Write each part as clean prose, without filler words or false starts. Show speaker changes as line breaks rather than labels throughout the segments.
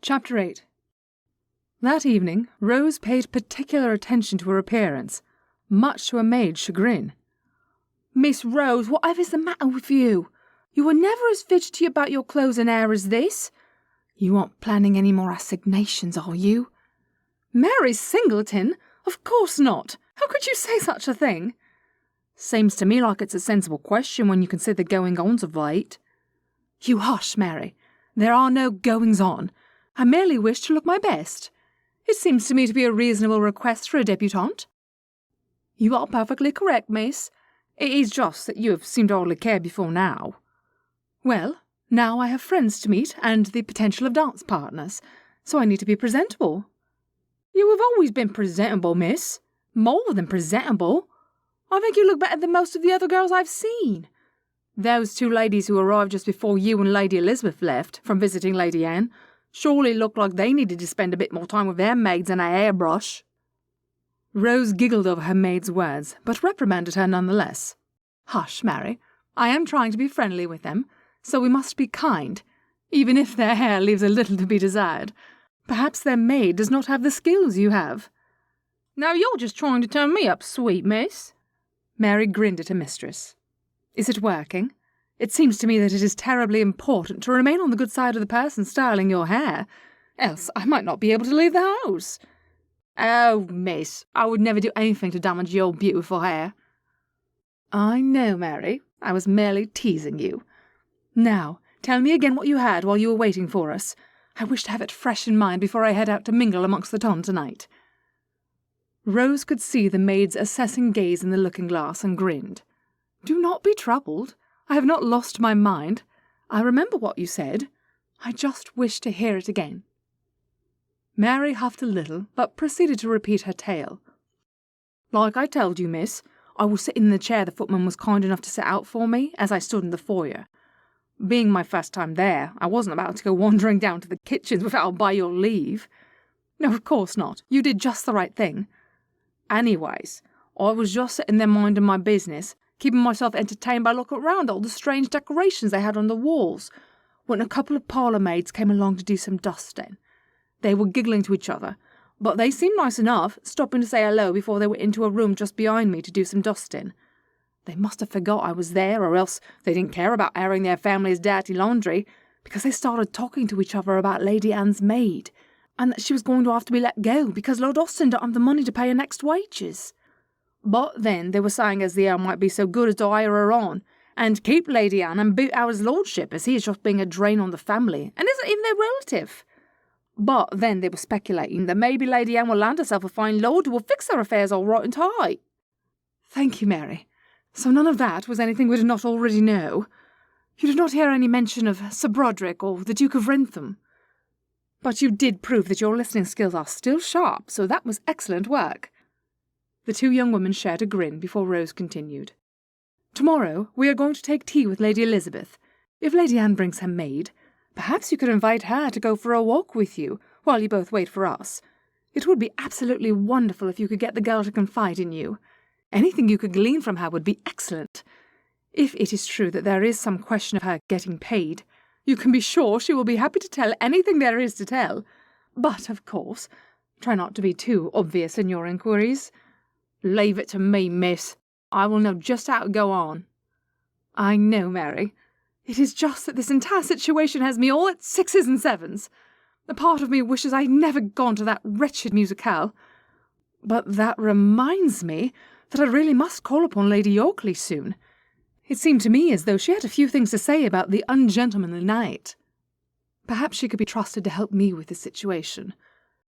Chapter 8. That evening, Rose paid particular attention to her appearance, much to her maid's chagrin.
"Miss Rose, whatever's the matter with you? You were never as fidgety about your clothes and hair as this. You aren't planning any more assignations, are you?"
"Mary Singleton? Of course not. How could you say such a thing?"
"Seems to me like it's a sensible question when you consider the goings-ons of late."
"You hush, Mary. There are no goings-on. I merely wish to look my best. It seems to me to be a reasonable request for a debutante."
"You are perfectly correct, miss. It is just that you have seemed to hardly care before now."
"Well, now I have friends to meet and the potential of dance partners, so I need to be presentable."
"You have always been presentable, miss. More than presentable. I think you look better than most of the other girls I've seen. Those two ladies who arrived just before you and Lady Elizabeth left from visiting Lady Anne surely looked like they needed to spend a bit more time with their maids and a hairbrush."
Rose giggled over her maid's words, but reprimanded her nonetheless. "Hush, Mary. I am trying to be friendly with them, so we must be kind, even if their hair leaves a little to be desired. Perhaps their maid does not have the skills you have."
"Now you're just trying to turn me up, sweet miss."
Mary grinned at her mistress. "Is it working? It seems to me that it is terribly important to remain on the good side of the person styling your hair, else I might not be able to leave the house."
"Oh, miss, I would never do anything to damage your beautiful hair."
"I know, Mary. I was merely teasing you. Now, tell me again what you had while you were waiting for us. I wish to have it fresh in mind before I head out to mingle amongst the ton tonight." Rose could see the maid's assessing gaze in the looking-glass and grinned. "Do not be troubled. I have not lost my mind. I remember what you said. I just wish to hear it again." Mary huffed a little, but proceeded to repeat her tale.
"Like I told you, miss, I was sitting in the chair the footman was kind enough to set out for me as I stood in the foyer. Being my first time there, I wasn't about to go wandering down to the kitchens without by your leave."
"No, of course not. You did just the right thing."
"Anyways, I was just sitting there minding my business, keeping myself entertained by looking round all the strange decorations they had on the walls, when a couple of parlour maids came along to do some dusting. They were giggling to each other, but they seemed nice enough, stopping to say hello before they went into a room just behind me to do some dusting. They must have forgot I was there, or else they didn't care about airing their family's dirty laundry, because they started talking to each other about Lady Anne's maid, and that she was going to have to be let go because Lord Austin don't have the money to pay her next wages. But then they were saying as the heir might be so good as to hire her on, and keep Lady Anne and boot out his lordship, as he is just being a drain on the family, and isn't even their relative. But then they were speculating that maybe Lady Anne will land herself a fine lord who will fix her affairs all right and tight."
"Thank you, Mary. So none of that was anything we did not already know? You did not hear any mention of Sir Broderick or the Duke of Rentham? But you did prove that your listening skills are still sharp, so that was excellent work." The two young women shared a grin before Rose continued. "Tomorrow we are going to take tea with Lady Elizabeth. If Lady Anne brings her maid, perhaps you could invite her to go for a walk with you while you both wait for us. It would be absolutely wonderful if you could get the girl to confide in you. Anything you could glean from her would be excellent. If it is true that there is some question of her getting paid, you can be sure she will be happy to tell anything there is to tell. But, of course, try not to be too obvious in your inquiries."
"Leave it to me, miss. I will know just how to go on."
"I know, Mary. It is just that this entire situation has me all at sixes and sevens. A part of me wishes I had never gone to that wretched musicale. But that reminds me that I really must call upon Lady Yorkley soon. It seemed to me as though she had a few things to say about the ungentlemanly knight. Perhaps she could be trusted to help me with the situation.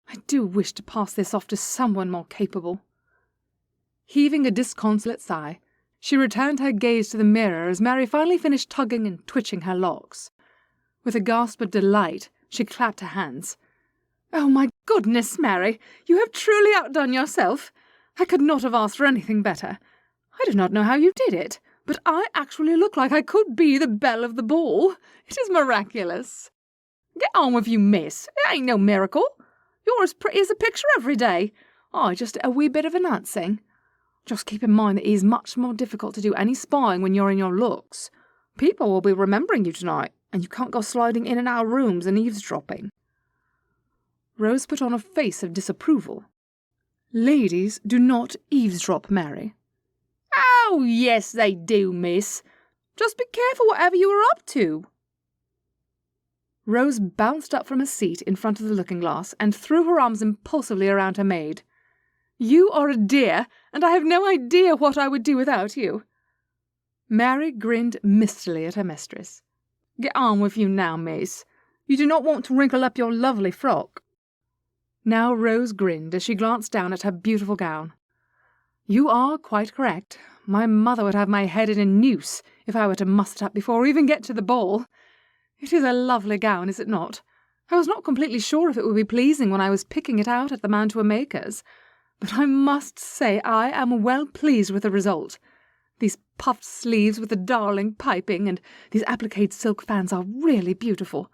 I do wish to pass this off to someone more capable." Heaving a disconsolate sigh, she returned her gaze to the mirror as Mary finally finished tugging and twitching her locks. With a gasp of delight, she clapped her hands. "Oh, my goodness, Mary, you have truly outdone yourself. I could not have asked for anything better. I do not know how you did it, but I actually look like I could be the belle of the ball. It is miraculous."
"Get on with you, miss. It ain't no miracle. You're as pretty as a picture every day. I just did a wee bit of enhancing. Just keep in mind that it is much more difficult to do any spying when you're in your looks. People will be remembering you tonight, and you can't go sliding in and out of rooms and eavesdropping." Rose put on a face of disapproval. Ladies do not eavesdrop, Mary.
Oh, yes, they do, miss. Just be careful whatever you are up to.
Rose bounced up from a seat in front of the looking-glass and threw her arms impulsively around her maid. You are a dear, and I have no idea what I would do without you. Mary grinned mistily at her mistress.
Get on with you now, miss. You do not want to wrinkle up your lovely frock.
Now Rose grinned as she glanced down at her beautiful gown. You are quite correct. My mother would have my head in a noose if I were to muss it up before we even get to the ball. It is a lovely gown, is it not? I was not completely sure if it would be pleasing when I was picking it out at the mantua-maker's, but I must say I am well pleased with the result. These puffed sleeves with the darling piping and these appliqued silk fans are really beautiful.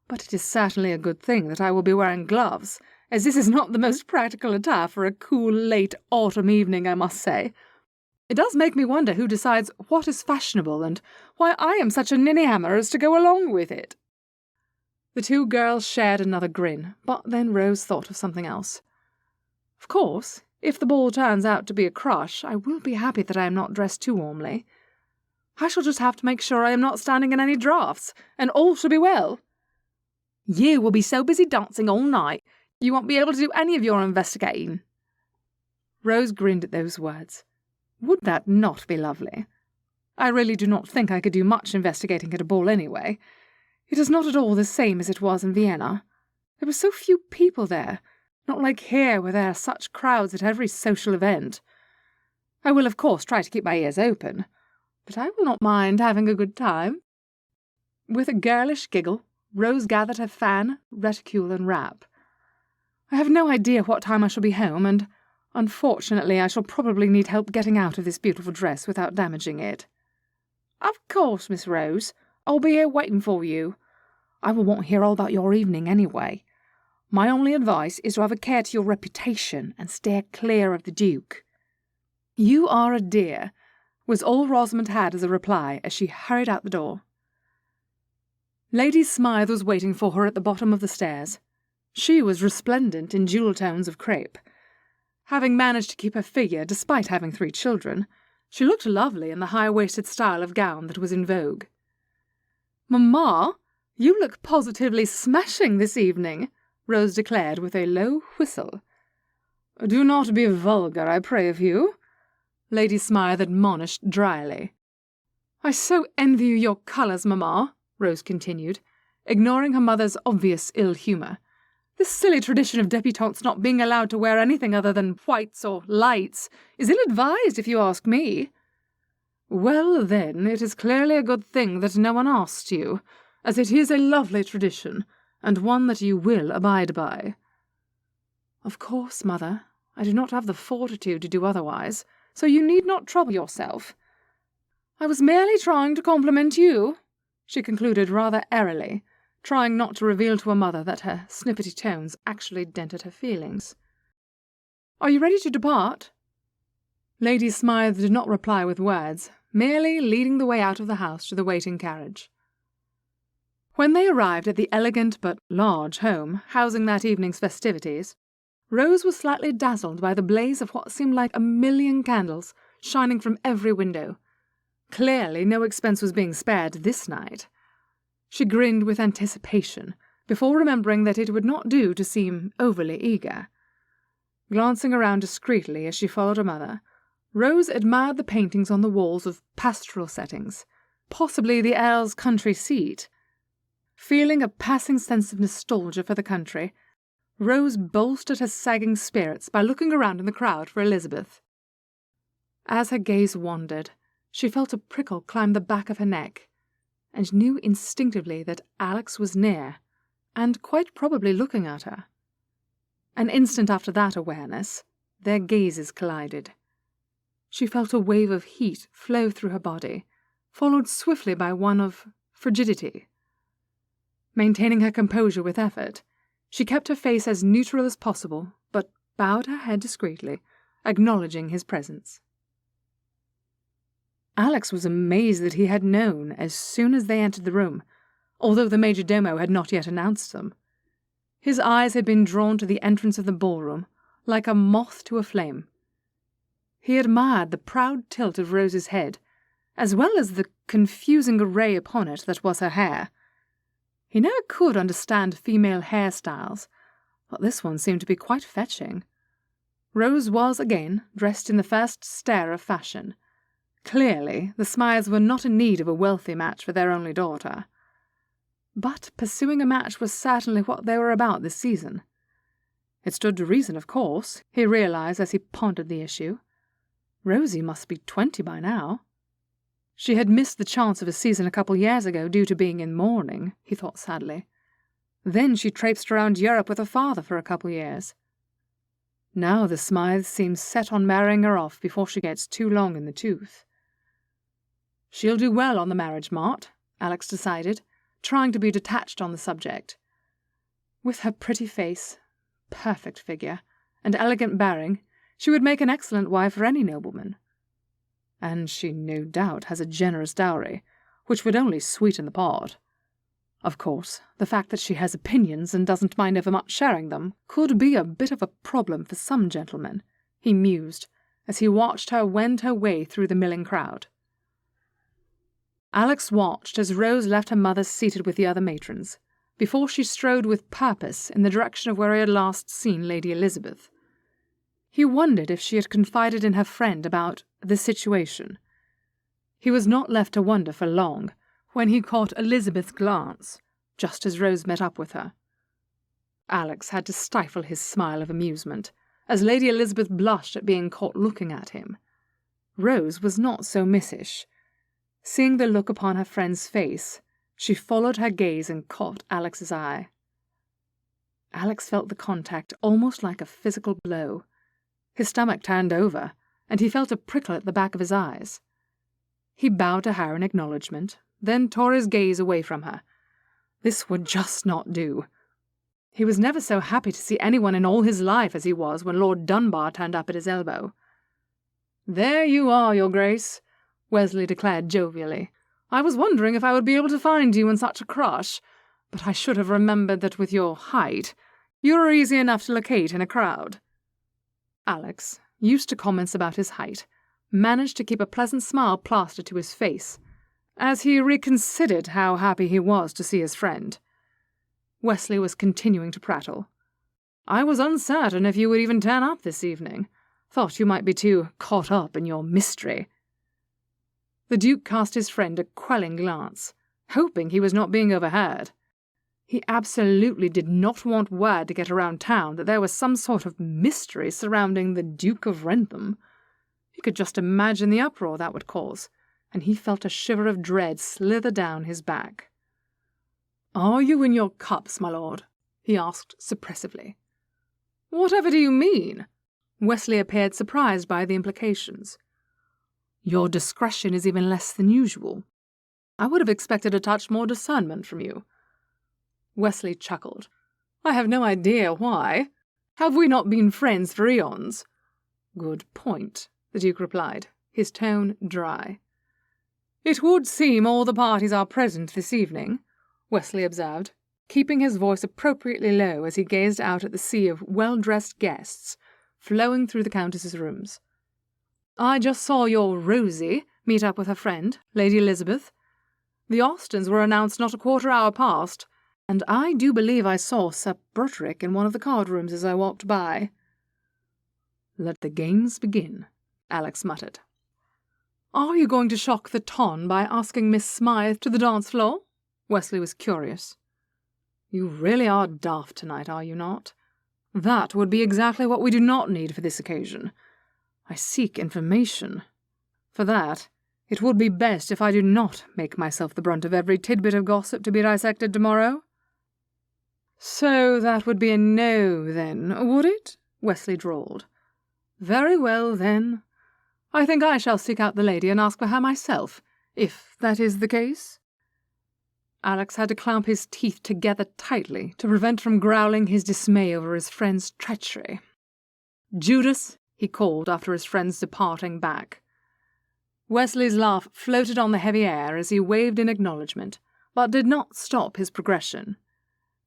But it is certainly a good thing that I will be wearing gloves, as this is not the most practical attire for a cool late autumn evening, I must say. It does make me wonder who decides what is fashionable and why I am such a ninny-hammer as to go along with it. The two girls shared another grin, but then Rose thought of something else. Of course, if the ball turns out to be a crush, I will be happy that I am not dressed too warmly. I shall just have to make sure I am not standing in any draughts, and all shall be well.
You will be so busy dancing all night, you won't be able to do any of your investigating.
Rose grinned at those words. Would that not be lovely? I really do not think I could do much investigating at a ball anyway. It is not at all the same as it was in Vienna. There were so few people there, not like here where there are such crowds at every social event. I will of course try to keep my ears open, but I will not mind having a good time. With a girlish giggle, Rose gathered her fan, reticule, and wrap. I have no idea what time I shall be home, and unfortunately I shall probably need help getting out of this beautiful dress without damaging it.
Of course, Miss Rose. I'll be here waiting for you. I will want to hear all about your evening anyway. My only advice is to have a care to your reputation and steer clear of the Duke.
You are a dear, was all Rosamond had as a reply as she hurried out the door. Lady Smythe was waiting for her at the bottom of the stairs. She was resplendent in jewel tones of crepe. Having managed to keep her figure despite having 3 children, she looked lovely in the high-waisted style of gown that was in vogue. "Mamma, you look positively smashing this evening," Rose declared with a low whistle. "Do not be vulgar, I pray of you," Lady Smythe admonished dryly. "I so envy you your colours, mamma," Rose continued, ignoring her mother's obvious ill-humour. "This silly tradition of debutantes not being allowed to wear anything other than whites or lights is ill-advised, if you ask me." "Well, then, it is clearly a good thing that no one asked you, as it is a lovely tradition, and one that you will abide by." "Of course, mother. I do not have the fortitude to do otherwise, so you need not trouble yourself. I was merely trying to compliment you," she concluded rather airily, trying not to reveal to her mother that her snippety tones actually dented her feelings. "Are you ready to depart?" Lady Smythe did not reply with words, merely leading the way out of the house to the waiting carriage. When they arrived at the elegant but large home housing that evening's festivities, Rose was slightly dazzled by the blaze of what seemed like 1,000,000 candles shining from every window. Clearly no expense was being spared this night. She grinned with anticipation, before remembering that it would not do to seem overly eager. Glancing around discreetly as she followed her mother, Rose admired the paintings on the walls of pastoral settings, possibly the Earl's country seat. Feeling a passing sense of nostalgia for the country, Rose bolstered her sagging spirits by looking around in the crowd for Elizabeth. As her gaze wandered, she felt a prickle climb the back of her neck, and knew instinctively that Alex was near, and quite probably looking at her. An instant after that awareness, their gazes collided. She felt a wave of heat flow through her body, followed swiftly by one of frigidity. Maintaining her composure with effort, she kept her face as neutral as possible, but bowed her head discreetly, acknowledging his presence. Alex was amazed that he had known as soon as they entered the room, although the major domo had not yet announced them. His eyes had been drawn to the entrance of the ballroom, like a moth to a flame. He admired the proud tilt of Rose's head, as well as the confusing array upon it that was her hair. He never could understand female hairstyles, but this one seemed to be quite fetching. Rose was again dressed in the first stare of fashion. Clearly, the Smythes were not in need of a wealthy match for their only daughter. But pursuing a match was certainly what they were about this season. It stood to reason, of course, he realized as he pondered the issue. Rosie must be 20 by now. She had missed the chance of a season a couple years ago due to being in mourning, he thought sadly. Then she traipsed around Europe with her father for a couple years. Now the Smythes seem set on marrying her off before she gets too long in the tooth. She'll do well on the marriage mart, Alex decided, trying to be detached on the subject. With her pretty face, perfect figure, and elegant bearing, she would make an excellent wife for any nobleman. And she no doubt has a generous dowry, which would only sweeten the pot. Of course, the fact that she has opinions and doesn't mind overmuch sharing them could be a bit of a problem for some gentlemen, he mused, as he watched her wend her way through the milling crowd. Alex watched as Rose left her mother seated with the other matrons, before she strode with purpose in the direction of where he had last seen Lady Elizabeth. He wondered if she had confided in her friend about the situation. He was not left to wonder for long, when he caught Elizabeth's glance, just as Rose met up with her. Alex had to stifle his smile of amusement, as Lady Elizabeth blushed at being caught looking at him. Rose was not so missish. Seeing the look upon her friend's face, she followed her gaze and caught Alex's eye. Alex felt the contact almost like a physical blow. His stomach turned over, and he felt a prickle at the back of his eyes. He bowed to her in acknowledgement, then tore his gaze away from her. This would just not do. He was never so happy to see anyone in all his life as he was when Lord Dunbar turned up at his elbow. "There you are, Your Grace," Wesley declared jovially. "I was wondering if I would be able to find you in such a crush, but I should have remembered that with your height, you are easy enough to locate in a crowd." Alex, used to comments about his height, managed to keep a pleasant smile plastered to his face, as he reconsidered how happy he was to see his friend. Wesley was continuing to prattle. "I was uncertain if you would even turn up this evening. Thought you might be too caught up in your mystery." The Duke cast his friend a quelling glance, hoping he was not being overheard. He absolutely did not want word to get around town that there was some sort of mystery surrounding the Duke of Wrentham. He could just imagine the uproar that would cause, and he felt a shiver of dread slither down his back. "Are you in your cups, my lord?" he asked suppressively. "Whatever do you mean?" Wesley appeared surprised by the implications. "Your discretion is even less than usual. I would have expected a touch more discernment from you." Wesley chuckled. "I have no idea why. Have we not been friends for eons?" "Good point," the Duke replied, his tone dry. "It would seem all the parties are present this evening," Wesley observed, keeping his voice appropriately low as he gazed out at the sea of well-dressed guests flowing through the Countess's rooms. "I just saw your Rosie meet up with her friend, Lady Elizabeth. The Austens were announced not a quarter-hour past, and I do believe I saw Sir Broderick in one of the card-rooms as I walked by." "Let the games begin," Alex muttered. "Are you going to shock the ton by asking Miss Smythe to the dance floor?" Wesley was curious. "You really are daft tonight, are you not? That would be exactly what we do not need for this occasion. I seek information. For that, it would be best if I do not make myself the brunt of every tidbit of gossip to be dissected tomorrow." "So that would be a no, then, would it?" Wesley drawled. "Very well, then. I think I shall seek out the lady and ask for her myself, if that is the case." Alex had to clamp his teeth together tightly to prevent from growling his dismay over his friend's treachery. "Judas," he called after his friend's departing back. Wesley's laugh floated on the heavy air as he waved in acknowledgement, but did not stop his progression.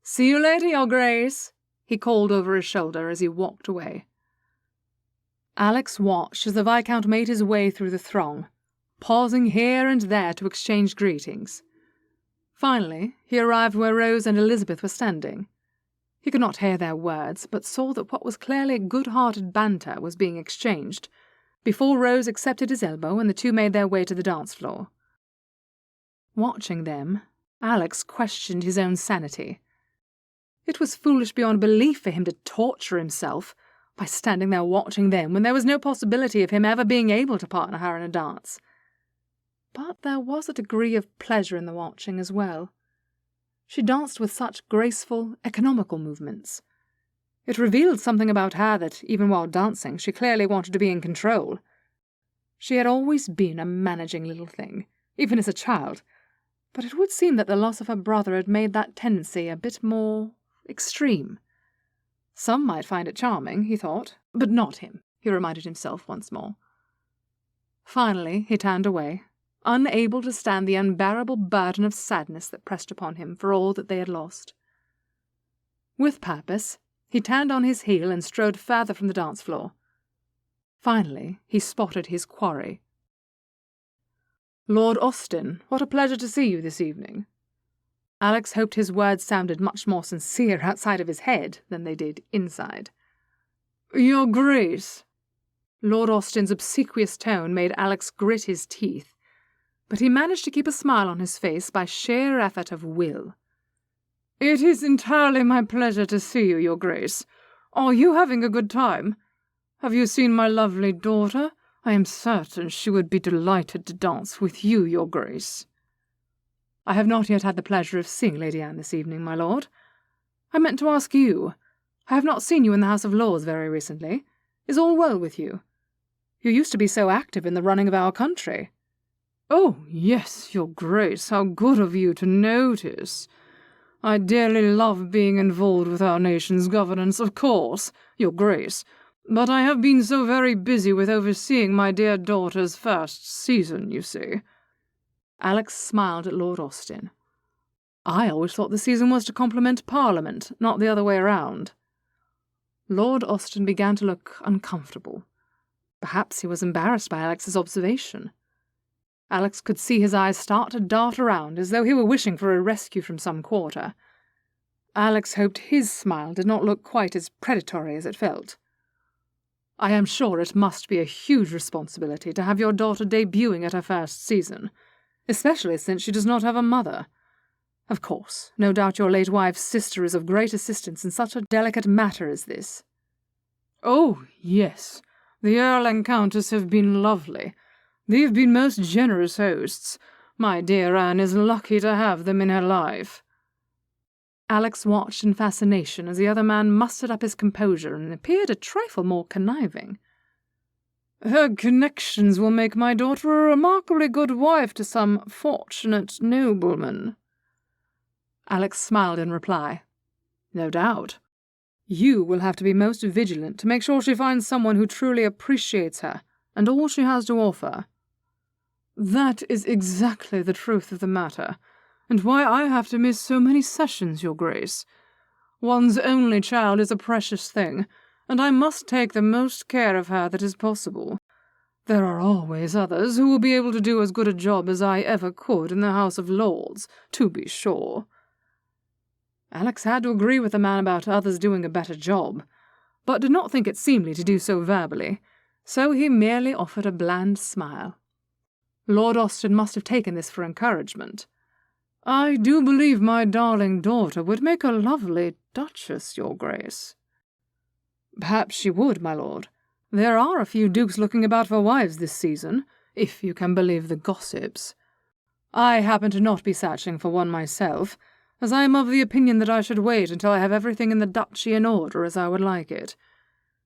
"See you later, Your Grace," he called over his shoulder as he walked away. Alex watched as the Viscount made his way through the throng, pausing here and there to exchange greetings. Finally, he arrived where Rose and Elizabeth were standing. He could not hear their words, but saw that what was clearly good-hearted banter was being exchanged, before Rose accepted his elbow and the two made their way to the dance floor. Watching them, Alex questioned his own sanity. It was foolish beyond belief for him to torture himself by standing there watching them when there was no possibility of him ever being able to partner her in a dance. But there was a degree of pleasure in the watching as well. She danced with such graceful, economical movements. It revealed something about her that, even while dancing, she clearly wanted to be in control. She had always been a managing little thing, even as a child, but it would seem that the loss of her brother had made that tendency a bit more extreme. Some might find it charming, he thought, but not him, he reminded himself once more. Finally, he turned away, unable to stand the unbearable burden of sadness that pressed upon him for all that they had lost. With purpose, he turned on his heel and strode further from the dance floor. Finally, he spotted his quarry. "Lord Austen, what a pleasure to see you this evening." Alex hoped his words sounded much more sincere outside of his head than they did inside. "Your Grace." Lord Austen's obsequious tone made Alex grit his teeth, but he managed to keep a smile on his face by sheer effort of will. "It is entirely my pleasure to see you, Your Grace. Are you having a good time? Have you seen my lovely daughter? I am certain she would be delighted to dance with you, Your Grace." "I have not yet had the pleasure of seeing Lady Anne this evening, my lord. I meant to ask you. I have not seen you in the House of Lords very recently. Is all well with you? You used to be so active in the running of our country." "Oh, yes, Your Grace, how good of you to notice. I dearly love being involved with our nation's governance, of course, Your Grace, but I have been so very busy with overseeing my dear daughter's first season, you see." Alex smiled at Lord Austen. "I always thought the season was to complement Parliament, not the other way around." Lord Austen began to look uncomfortable. Perhaps he was embarrassed by Alex's observation. Alex could see his eyes start to dart around as though he were wishing for a rescue from some quarter. Alex hoped his smile did not look quite as predatory as it felt. "I am sure it must be a huge responsibility to have your daughter debuting at her first season, especially since she does not have a mother. Of course, no doubt your late wife's sister is of great assistance in such a delicate matter as this." "Oh, yes. The Earl and Countess have been lovely. They've been most generous hosts. My dear Anne is lucky to have them in her life." Alex watched in fascination as the other man mustered up his composure and appeared a trifle more conniving. "Her connections will make my daughter a remarkably good wife to some fortunate nobleman." Alex smiled in reply. "No doubt. You will have to be most vigilant to make sure she finds someone who truly appreciates her and all she has to offer." "That is exactly the truth of the matter, and why I have to miss so many sessions, Your Grace. One's only child is a precious thing, and I must take the most care of her that is possible. There are always others who will be able to do as good a job as I ever could in the House of Lords, to be sure." Alex had to agree with the man about others doing a better job, but did not think it seemly to do so verbally, so he merely offered a bland smile. Lord Austen must have taken this for encouragement. "I do believe my darling daughter would make a lovely duchess, Your Grace." "Perhaps she would, my lord. There are a few dukes looking about for wives this season, if you can believe the gossips. I happen to not be searching for one myself, as I am of the opinion that I should wait until I have everything in the duchy in order as I would like it.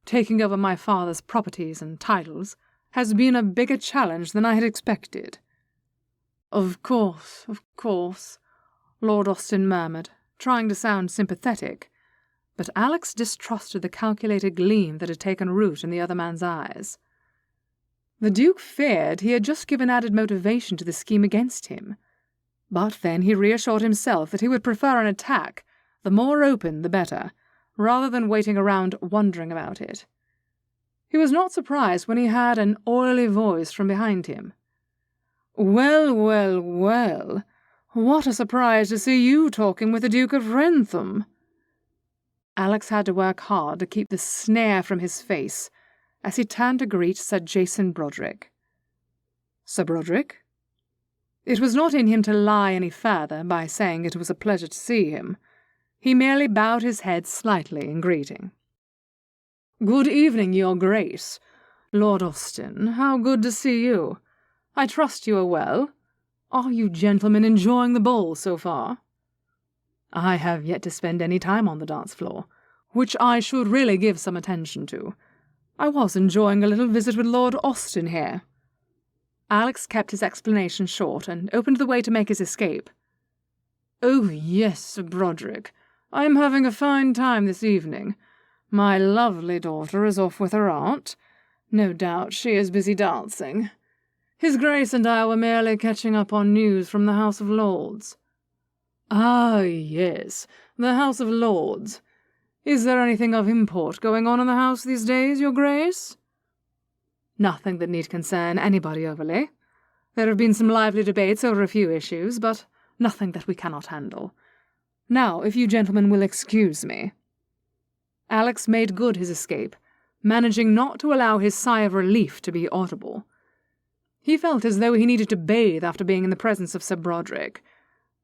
Taking over my father's properties and titles has been a bigger challenge than I had expected." Of course," Lord Austen murmured, trying to sound sympathetic, but Alex distrusted the calculated gleam that had taken root in the other man's eyes. The Duke feared he had just given added motivation to the scheme against him, but then he reassured himself that he would prefer an attack the more open the better, rather than waiting around wondering about it. He was not surprised when he heard an oily voice from behind him. "Well, well, well, what a surprise to see you talking with the Duke of Wrentham." Alex had to work hard to keep the sneer from his face as he turned to greet Sir Jason Broderick. "Sir Broderick?" It was not in him to lie any further by saying it was a pleasure to see him. He merely bowed his head slightly in greeting. "Good evening, Your Grace. Lord Austen, how good to see you. I trust you are well. Are you gentlemen enjoying the ball so far?" "I have yet to spend any time on the dance floor, which I should really give some attention to. I was enjoying a little visit with Lord Austen here." Alex kept his explanation short and opened the way to make his escape. "Oh, yes, Sir Broderick. I am having a fine time this evening. My lovely daughter is off with her aunt. No doubt she is busy dancing. His Grace and I were merely catching up on news from the House of Lords." "Ah, yes, the House of Lords. Is there anything of import going on in the House these days, Your Grace?" "Nothing that need concern anybody overly. There have been some lively debates over a few issues, but nothing that we cannot handle. Now, if you gentlemen will excuse me." Alex made good his escape, managing not to allow his sigh of relief to be audible. He felt as though he needed to bathe after being in the presence of Sir Broderick.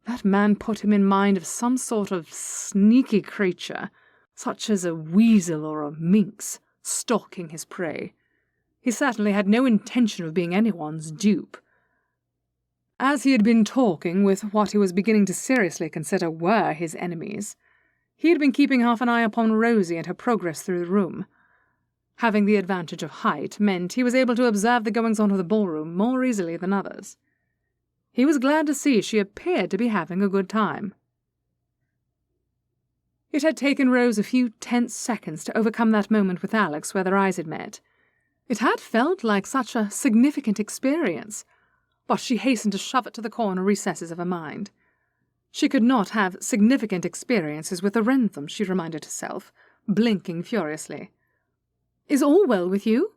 That man put him in mind of some sort of sneaky creature, such as a weasel or a minx, stalking his prey. He certainly had no intention of being anyone's dupe. As he had been talking with what he was beginning to seriously consider were his enemies, he had been keeping half an eye upon Rosie and her progress through the room. Having the advantage of height meant he was able to observe the goings-on of the ballroom more easily than others. He was glad to see she appeared to be having a good time. It had taken Rose a few tense seconds to overcome that moment with Alex where their eyes had met. It had felt like such a significant experience, but she hastened to shove it to the corner recesses of her mind. She could not have significant experiences with the Wrentham, she reminded herself, blinking furiously. "Is all well with you?"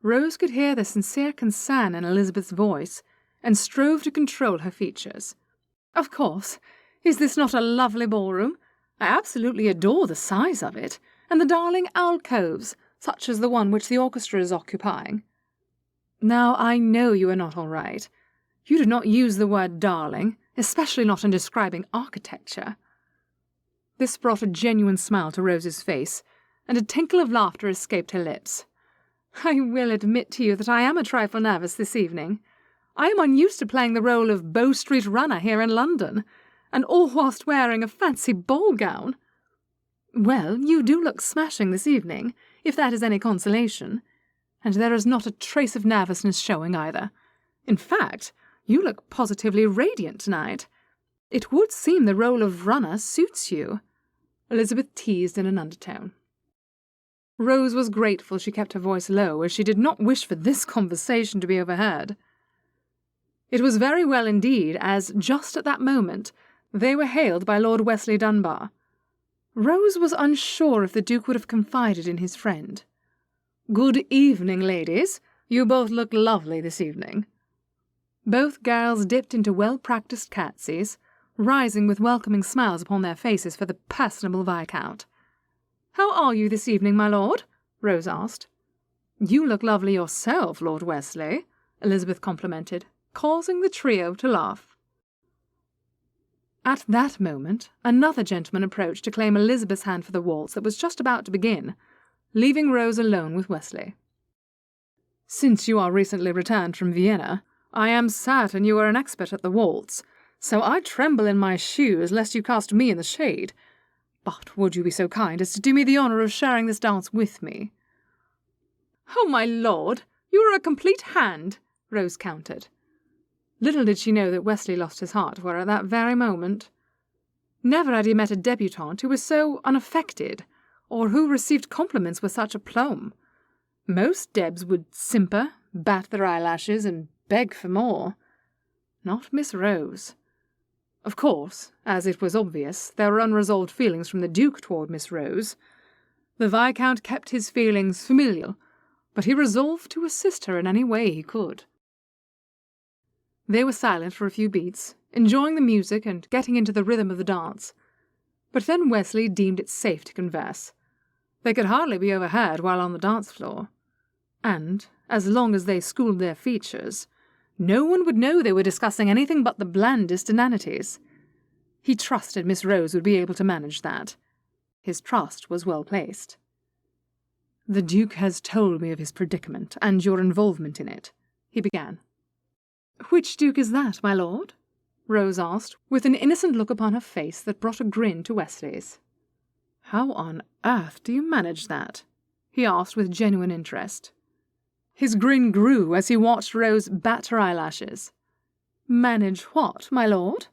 Rose could hear the sincere concern in Elizabeth's voice, and strove to control her features. "Of course. Is this not a lovely ballroom? I absolutely adore the size of it, and the darling alcoves, such as the one which the orchestra is occupying. Now, I know you are not all right. You do not use the word darling, especially not in describing architecture." This brought a genuine smile to Rose's face, and a tinkle of laughter escaped her lips. "I will admit to you that I am a trifle nervous this evening. I am unused to playing the role of Bow Street runner here in London, and all whilst wearing a fancy ball gown." "Well, you do look smashing this evening, if that is any consolation. And there is not a trace of nervousness showing either. In fact, you look positively radiant tonight. It would seem the role of runner suits you," Elizabeth teased in an undertone. Rose was grateful she kept her voice low, as she did not wish for this conversation to be overheard. It was very well indeed, as just at that moment they were hailed by Lord Wesley Dunbar. Rose was unsure if the Duke would have confided in his friend. "Good evening, ladies. You both look lovely this evening." Both girls dipped into well-practised curtsies, rising with welcoming smiles upon their faces for the personable Viscount. "How are you this evening, my lord?" Rose asked. "You look lovely yourself, Lord Wesley," Elizabeth complimented, causing the trio to laugh. At that moment, another gentleman approached to claim Elizabeth's hand for the waltz that was just about to begin, leaving Rose alone with Wesley. "Since you are recently returned from Vienna, I am certain you are an expert at the waltz, so I tremble in my shoes lest you cast me in the shade. But would you be so kind as to do me the honour of sharing this dance with me?" "Oh, my lord, you are a complete hand," Rose countered. Little did she know that Wesley lost his heart for her at that very moment. Never had he met a debutante who was so unaffected, or who received compliments with such aplomb. Most debs would simper, bat their eyelashes, and beg for more. Not Miss Rose. Of course, as it was obvious, there were unresolved feelings from the Duke toward Miss Rose. The Viscount kept his feelings familial, but he resolved to assist her in any way he could. They were silent for a few beats, enjoying the music and getting into the rhythm of the dance. But then Wesley deemed it safe to converse. They could hardly be overheard while on the dance floor. And, as long as they schooled their features, no one would know they were discussing anything but the blandest inanities. He trusted Miss Rose would be able to manage that. His trust was well placed. "The Duke has told me of his predicament and your involvement in it," he began. "Which Duke is that, my lord?" Rose asked, with an innocent look upon her face that brought a grin to Wesley's. "How on earth do you manage that?" he asked with genuine interest. His grin grew as he watched Rose bat her eyelashes. "Manage what, my lord?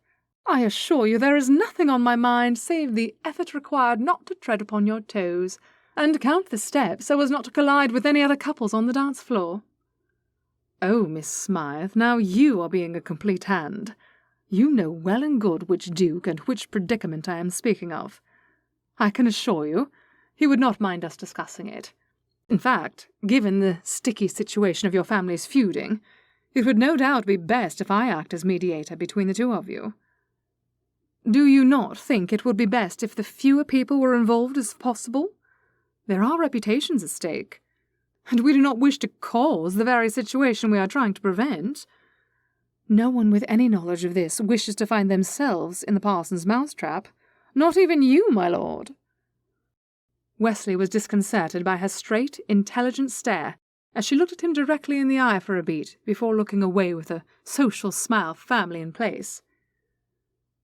I assure you there is nothing on my mind save the effort required not to tread upon your toes, and count the steps so as not to collide with any other couples on the dance floor." "Oh, Miss Smythe, now you are being a complete hand. You know well and good which Duke and which predicament I am speaking of. I can assure you, he would not mind us discussing it. In fact, given the sticky situation of your family's feuding, it would no doubt be best if I act as mediator between the two of you. Do you not think it would be best if the fewer people were involved as possible? There are reputations at stake, and we do not wish to cause the very situation we are trying to prevent. No one with any knowledge of this wishes to find themselves in the parson's mousetrap, not even you, my lord." Wesley was disconcerted by her straight, intelligent stare as she looked at him directly in the eye for a beat before looking away with a social smile firmly in place.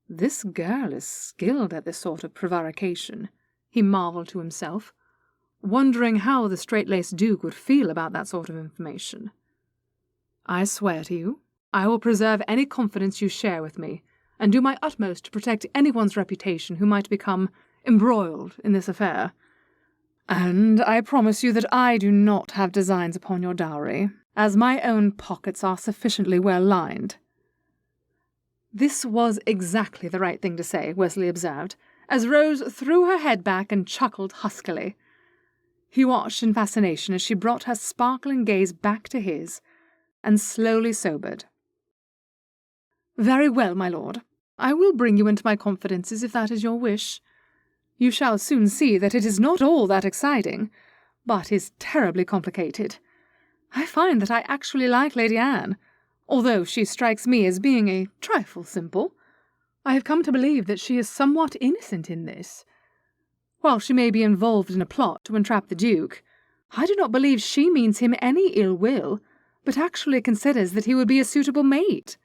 "This girl is skilled at this sort of prevarication," he marvelled to himself, wondering how the straight-laced Duke would feel about that sort of information. "I swear to you, I will preserve any confidence you share with me, and do my utmost to protect anyone's reputation who might become embroiled in this affair. And I promise you that I do not have designs upon your dowry, as my own pockets are sufficiently well lined." This was exactly the right thing to say, Wesley observed, as Rose threw her head back and chuckled huskily. He watched in fascination as she brought her sparkling gaze back to his, and slowly sobered. "Very well, my lord. I will bring you into my confidences if that is your wish. You shall soon see that it is not all that exciting, but is terribly complicated. I find that I actually like Lady Anne, although she strikes me as being a trifle simple. I have come to believe that she is somewhat innocent in this. While she may be involved in a plot to entrap the Duke, I do not believe she means him any ill will, but actually considers that he would be a suitable mate.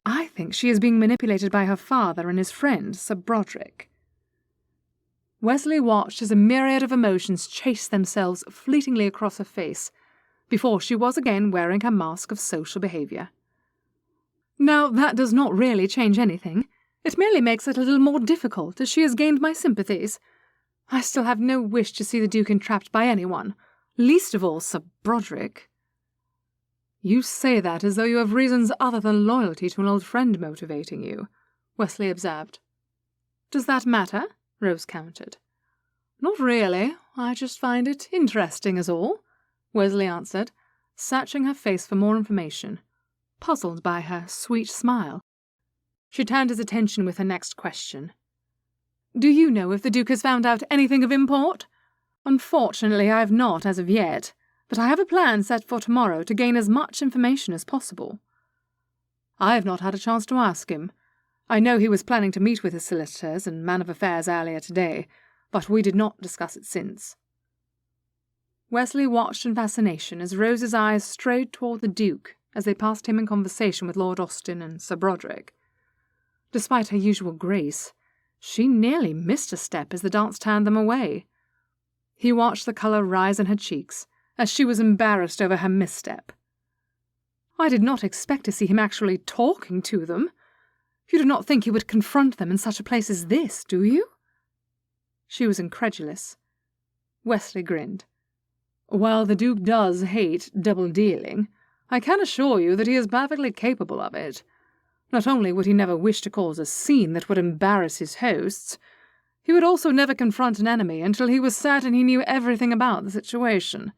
I think she is being manipulated by her father and his friend, Sir Broderick." Wesley watched as a myriad of emotions chased themselves fleetingly across her face, before she was again wearing her mask of social behaviour. "Now, that does not really change anything. It merely makes it a little more difficult, as she has gained my sympathies. I still have no wish to see the Duke entrapped by anyone, least of all Sir Broderick." "You say that as though you have reasons other than loyalty to an old friend motivating you," Wesley observed. "Does that matter?" Rose countered. "Not really. I just find it interesting is all," Wesley answered, searching her face for more information, puzzled by her sweet smile. She turned his attention with her next question. "Do you know if the Duke has found out anything of import? Unfortunately, I have not as of yet, but I have a plan set for tomorrow to gain as much information as possible." "I have not had a chance to ask him. I know he was planning to meet with his solicitors and man of affairs earlier today, but we did not discuss it since." Wesley watched in fascination as Rose's eyes strayed toward the Duke as they passed him in conversation with Lord Austen and Sir Broderick. Despite her usual grace, she nearly missed a step as the dance turned them away. He watched the colour rise in her cheeks as she was embarrassed over her misstep. "I did not expect to see him actually talking to them. You do not think he would confront them in such a place as this, do you?" She was incredulous. Wesley grinned. "While the Duke does hate double-dealing, I can assure you that he is perfectly capable of it. Not only would he never wish to cause a scene that would embarrass his hosts, he would also never confront an enemy until he was certain he knew everything about the situation.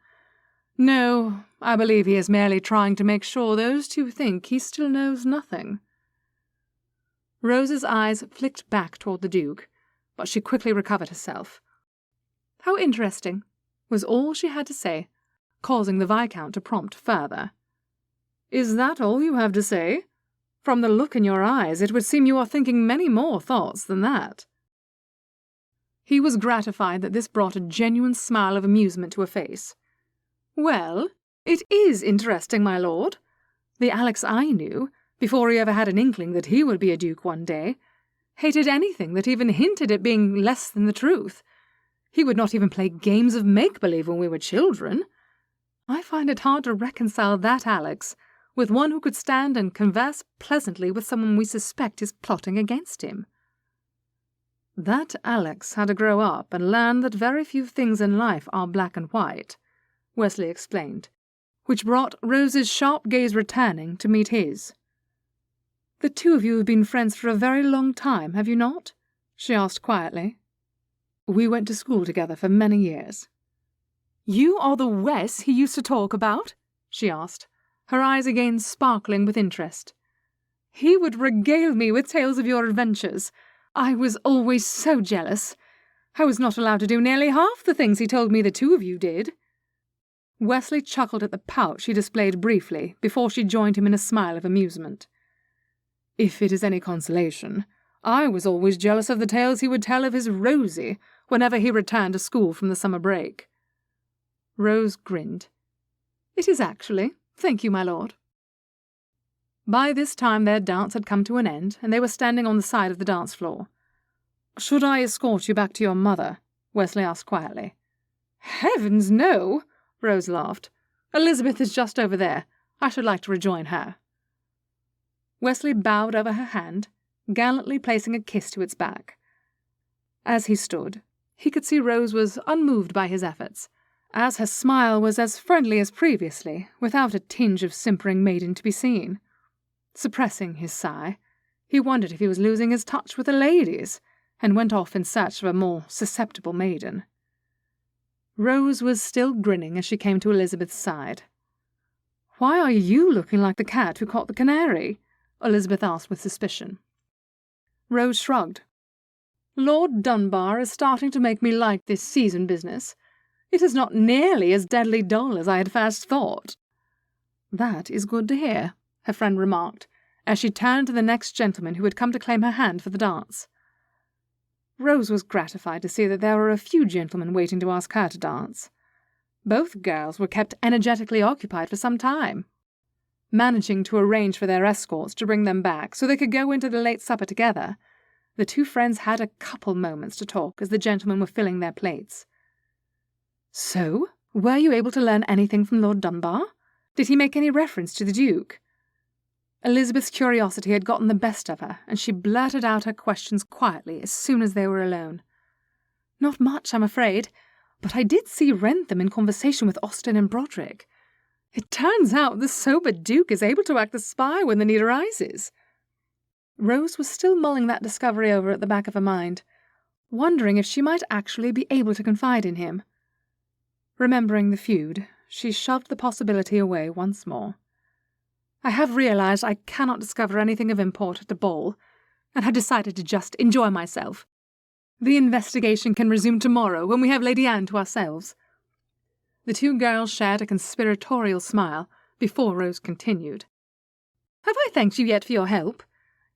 No, I believe he is merely trying to make sure those two think he still knows nothing." Rose's eyes flicked back toward the Duke, but she quickly recovered herself. "How interesting," was all she had to say, causing the Viscount to prompt further. "Is that all you have to say? From the look in your eyes, it would seem you are thinking many more thoughts than that." He was gratified that this brought a genuine smile of amusement to her face. "Well, it is interesting, my lord. The Alex I knew, before he ever had an inkling that he would be a duke one day, hated anything that even hinted at being less than the truth. He would not even play games of make-believe when we were children. I find it hard to reconcile that Alex with one who could stand and converse pleasantly with someone we suspect is plotting against him." "That Alex had to grow up and learn that very few things in life are black and white," Wesley explained, which brought Rose's sharp gaze returning to meet his. "The two of you have been friends for a very long time, have you not?" she asked quietly. "We went to school together for many years." "You are the Wes he used to talk about?" she asked, her eyes again sparkling with interest. "He would regale me with tales of your adventures. I was always so jealous. I was not allowed to do nearly half the things he told me the two of you did." Wesley chuckled at the pout she displayed briefly before she joined him in a smile of amusement. "If it is any consolation, I was always jealous of the tales he would tell of his Rosie whenever he returned to school from the summer break." Rose grinned. "It is actually. Thank you, my lord." By this time their dance had come to an end, and they were standing on the side of the dance floor. "Should I escort you back to your mother?" Wesley asked quietly. "Heavens, no!" Rose laughed. "Elizabeth is just over there. I should like to rejoin her." Wesley bowed over her hand, gallantly placing a kiss to its back. As he stood, he could see Rose was unmoved by his efforts, as her smile was as friendly as previously, without a tinge of simpering maiden to be seen. Suppressing his sigh, he wondered if he was losing his touch with the ladies, and went off in search of a more susceptible maiden. Rose was still grinning as she came to Elizabeth's side. "Why are you looking like the cat who caught the canary?" Elizabeth asked with suspicion. Rose shrugged. "Lord Dunbar is starting to make me like this season business. It is not nearly as deadly dull as I had first thought." "That is good to hear," her friend remarked, as she turned to the next gentleman who had come to claim her hand for the dance. Rose was gratified to see that there were a few gentlemen waiting to ask her to dance. Both girls were kept energetically occupied for some time, managing to arrange for their escorts to bring them back so they could go into the late supper together. The two friends had a couple moments to talk as the gentlemen were filling their plates. "So, were you able to learn anything from Lord Dunbar? Did he make any reference to the Duke?" Elizabeth's curiosity had gotten the best of her, and she blurted out her questions quietly as soon as they were alone. "Not much, I'm afraid, but I did see Wrentham in conversation with Austen and Broderick. It turns out the sober Duke is able to act the spy when the need arises." Rose was still mulling that discovery over at the back of her mind, wondering if she might actually be able to confide in him. Remembering the feud, she shoved the possibility away once more. "I have realized I cannot discover anything of import at the ball, and have decided to just enjoy myself. The investigation can resume tomorrow when we have Lady Anne to ourselves." The two girls shared a conspiratorial smile before Rose continued. "Have I thanked you yet for your help?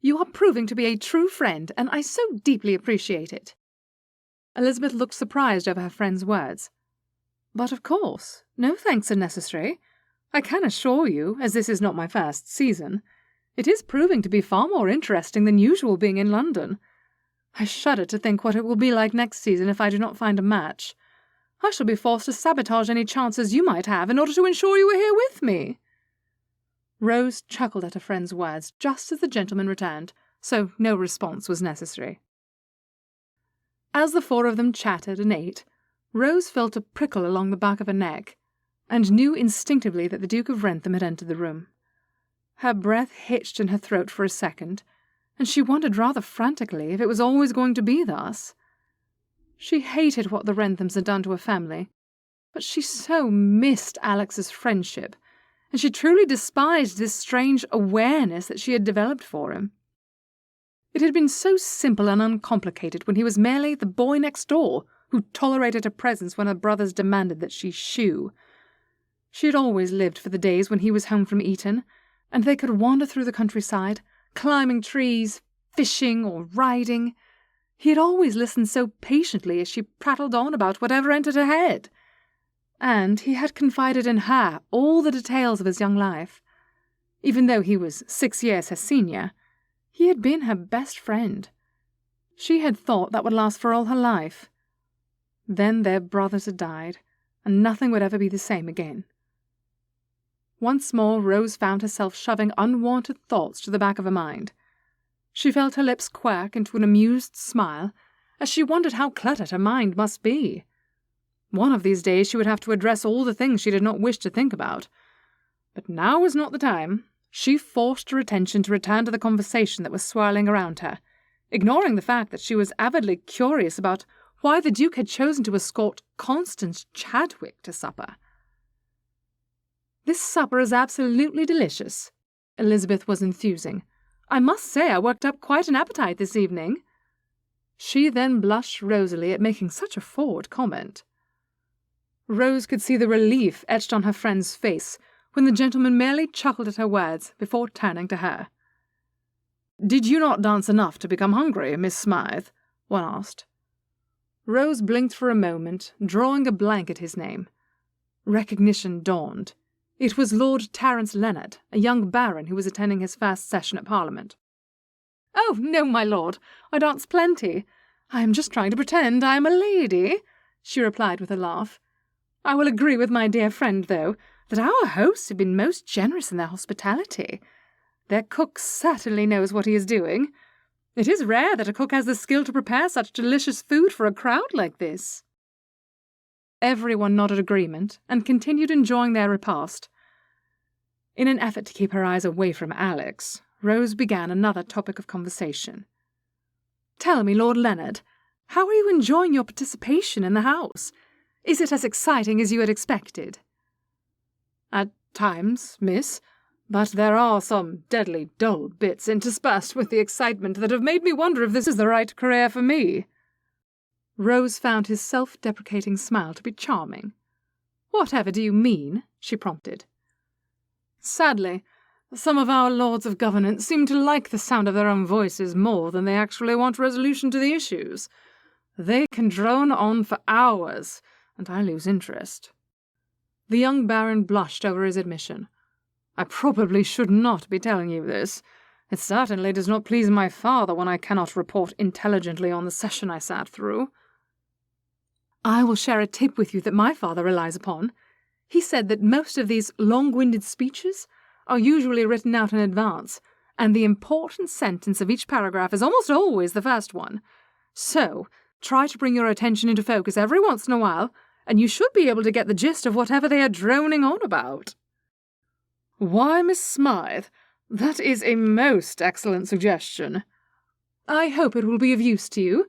You are proving to be a true friend, and I so deeply appreciate it." Elizabeth looked surprised over her friend's words. "But of course, no thanks are necessary. I can assure you, as this is not my first season, it is proving to be far more interesting than usual being in London. I shudder to think what it will be like next season if I do not find a match. I shall be forced to sabotage any chances you might have in order to ensure you were here with me." Rose chuckled at her friend's words just as the gentleman returned, so no response was necessary. As the four of them chatted and ate, Rose felt a prickle along the back of her neck, and knew instinctively that the Duke of Wrentham had entered the room. Her breath hitched in her throat for a second, and she wondered rather frantically if it was always going to be thus. She hated what the Wrenthams had done to her family, but she so missed Alex's friendship, and she truly despised this strange awareness that she had developed for him. It had been so simple and uncomplicated when he was merely the boy next door who tolerated her presence when her brothers demanded that she shoo. She had always lived for the days when he was home from Eton, and they could wander through the countryside, climbing trees, fishing or riding. He had always listened so patiently as she prattled on about whatever entered her head. And he had confided in her all the details of his young life. Even though he was 6 years her senior, he had been her best friend. She had thought that would last for all her life. Then their brothers had died, and nothing would ever be the same again. Once more Rose found herself shoving unwanted thoughts to the back of her mind. She felt her lips quirk into an amused smile as she wondered how cluttered her mind must be. One of these days she would have to address all the things she did not wish to think about. But now was not the time. She forced her attention to return to the conversation that was swirling around her, ignoring the fact that she was avidly curious about why the Duke had chosen to escort Constance Chadwick to supper. "This supper is absolutely delicious," Elizabeth was enthusing. "I must say I worked up quite an appetite this evening." She then blushed rosily at making such a forward comment. Rose could see the relief etched on her friend's face when the gentleman merely chuckled at her words before turning to her. "Did you not dance enough to become hungry, Miss Smythe?" one asked. Rose blinked for a moment, drawing a blank at his name. Recognition dawned. It was Lord Terence Leonard, a young baron who was attending his first session at Parliament. "Oh, no, my lord, I dance plenty. I am just trying to pretend I am a lady," she replied with a laugh. "I will agree with my dear friend, though, that our hosts have been most generous in their hospitality. Their cook certainly knows what he is doing. It is rare that a cook has the skill to prepare such delicious food for a crowd like this." Everyone nodded agreement and continued enjoying their repast. In an effort to keep her eyes away from Alex, Rose began another topic of conversation. "Tell me, Lord Leonard, how are you enjoying your participation in the House? Is it as exciting as you had expected?" "At times, miss, but there are some deadly dull bits interspersed with the excitement that have made me wonder if this is the right career for me." Rose found his self-deprecating smile to be charming. "Whatever do you mean?" she prompted. "Sadly, some of our lords of governance seem to like the sound of their own voices more than they actually want resolution to the issues. They can drone on for hours, and I lose interest." The young baron blushed over his admission. "I probably should not be telling you this. It certainly does not please my father when I cannot report intelligently on the session I sat through." "I will share a tip with you that my father relies upon. He said that most of these long-winded speeches are usually written out in advance, and the important sentence of each paragraph is almost always the first one. So, try to bring your attention into focus every once in a while, and you should be able to get the gist of whatever they are droning on about." "Why, Miss Smythe, that is a most excellent suggestion." "I hope it will be of use to you.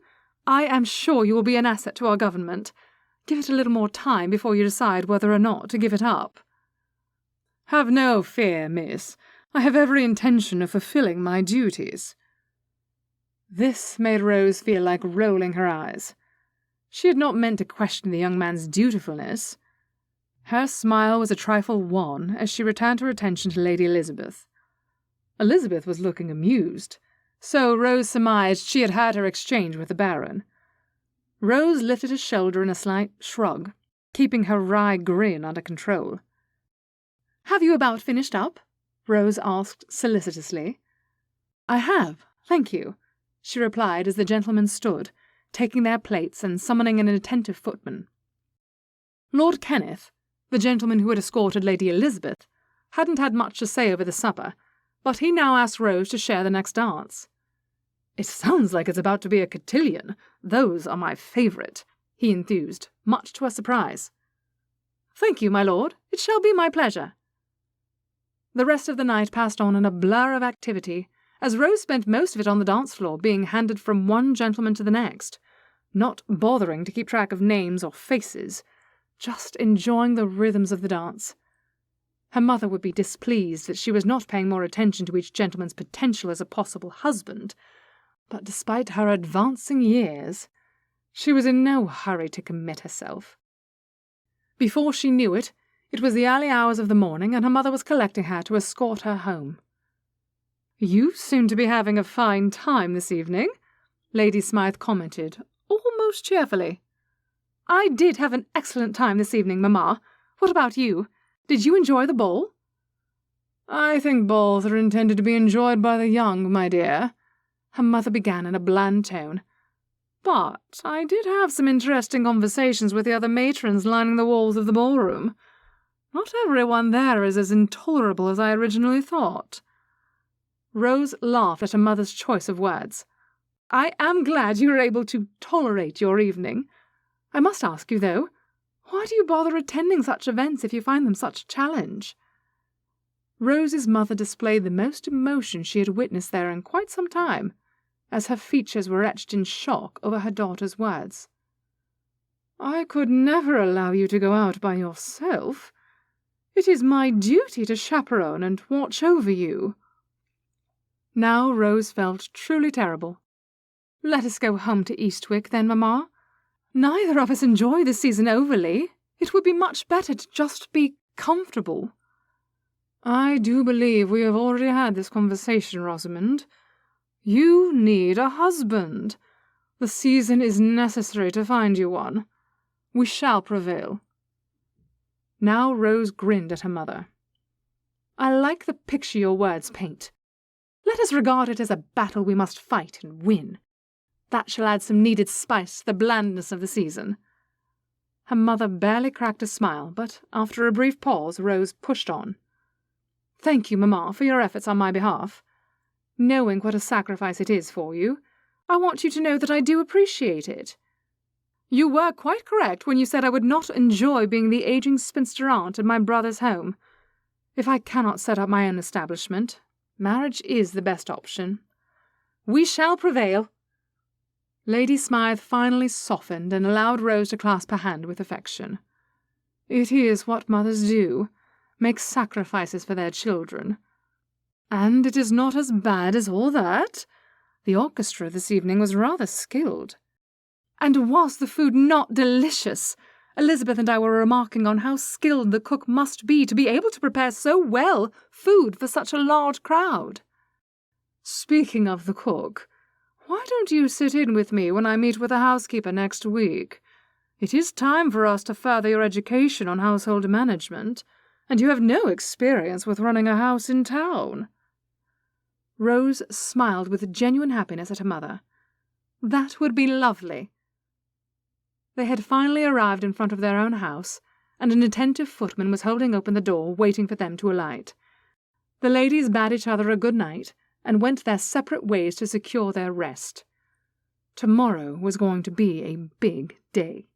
I am sure you will be an asset to our government. Give it a little more time before you decide whether or not to give it up." "Have no fear, miss. I have every intention of fulfilling my duties." This made Rose feel like rolling her eyes. She had not meant to question the young man's dutifulness. Her smile was a trifle wan as she returned her attention to Lady Elizabeth. Elizabeth was looking amused, so Rose surmised she had heard her exchange with the Baron. Rose lifted a shoulder in a slight shrug, keeping her wry grin under control. "Have you about finished up?" Rose asked solicitously. "I have, thank you," she replied as the gentlemen stood, taking their plates and summoning an attentive footman. Lord Kenneth, the gentleman who had escorted Lady Elizabeth, hadn't had much to say over the supper, but he now asked Rose to share the next dance. "It sounds like it's about to be a cotillion. Those are my favourite," he enthused, much to her surprise. "Thank you, my lord. It shall be my pleasure."
The rest of the night passed on in a blur of activity, as Rose spent most of it on the dance floor, being handed from one gentleman to the next, not bothering to keep track of names or faces, just enjoying the rhythms of the dance. Her mother would be displeased that she was not paying more attention to each gentleman's potential as a possible husband, but despite her advancing years, she was in no hurry to commit herself. Before she knew it, it was the early hours of the morning, and her mother was collecting her to escort her home. "You seem to be having a fine time this evening," Lady Smythe commented, almost cheerfully. "I did have an excellent time this evening, Mamma. What about you? Did you enjoy the ball?" "I think balls are intended to be enjoyed by the young, my dear," her mother began in a bland tone. "But I did have some interesting conversations with the other matrons lining the walls of the ballroom. Not everyone there is as intolerable as I originally thought." Rose laughed at her mother's choice of words. "I am glad you were able to tolerate your evening. I must ask you, though, why do you bother attending such events if you find them such a challenge?" Rose's mother displayed the most emotion she had witnessed there in quite some time, as her features were etched in shock over her daughter's words. "I could never allow you to go out by yourself. It is my duty to chaperone and watch over you." Now Rose felt truly terrible. "Let us go home to Eastwick, then, Mamma. Neither of us enjoy the season overly. It would be much better to just be comfortable." "I do believe we have already had this conversation, Rosamond. You need a husband. The season is necessary to find you one. We shall prevail." Now Rose grinned at her mother. "I like the picture your words paint. Let us regard it as a battle we must fight and win. That shall add some needed spice to the blandness of the season." Her mother barely cracked a smile, but after a brief pause Rose pushed on. "Thank you, Mamma, for your efforts on my behalf. Knowing what a sacrifice it is for you, I want you to know that I do appreciate it. You were quite correct when you said I would not enjoy being the aging spinster aunt in my brother's home. If I cannot set up my own establishment, marriage is the best option. We shall prevail." Lady Smythe finally softened and allowed Rose to clasp her hand with affection. "It is what mothers do, make sacrifices for their children. And it is not as bad as all that. The orchestra this evening was rather skilled." "And was the food not delicious? Elizabeth and I were remarking on how skilled the cook must be to be able to prepare so well food for such a large crowd." "Speaking of the cook, why don't you sit in with me when I meet with the housekeeper next week? It is time for us to further your education on household management, and you have no experience with running a house in town." Rose smiled with genuine happiness at her mother. That would be lovely. They had finally arrived in front of their own house, and an attentive footman was holding open the door, waiting for them to alight. The ladies bade each other a good night, and went their separate ways to secure their rest. Tomorrow was going to be a big day.